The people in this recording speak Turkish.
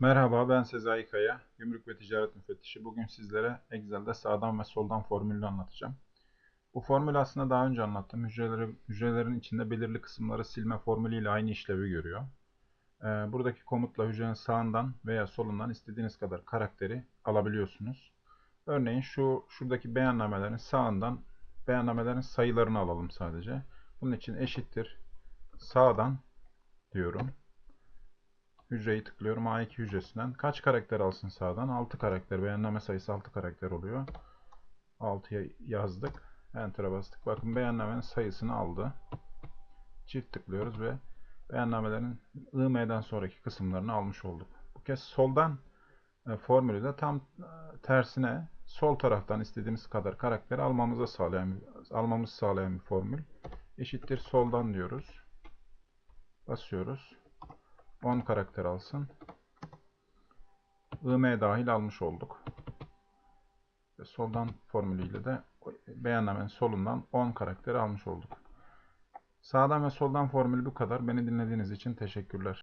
Merhaba, ben Sezai Kaya, Gümrük ve Ticaret Müfettişi. Bugün sizlere Excel'de sağdan ve soldan formülünü anlatacağım. Bu formül aslında daha önce anlattım. Hücrelerin içinde belirli kısımları silme formülüyle aynı işlevi görüyor. Buradaki komutla hücrenin sağından veya solundan istediğiniz kadar karakteri alabiliyorsunuz. Örneğin şuradaki beyannamelerin sağından beyannamelerin sayılarını alalım sadece. Bunun için eşittir sağdan diyorum. Hücreyi tıklıyorum. A2 hücresinden. Kaç karakter alsın sağdan? 6 karakter. Beyanname sayısı 6 karakter oluyor. 6'ya yazdık. Enter'a bastık. Bakın beyannamenin sayısını aldı. Çift tıklıyoruz ve beyannamelerin IM'den sonraki kısımlarını almış olduk. Bu kez soldan formülü de tam tersine sol taraftan istediğimiz kadar karakter almamızı sağlayan bir formül. Eşittir soldan diyoruz. Basıyoruz. 10 karakter alsın. IM dahil almış olduk. Soldan formülüyle de beyannamenin solundan 10 karakter almış olduk. Sağdan ve soldan formülü bu kadar. Beni dinlediğiniz için teşekkürler.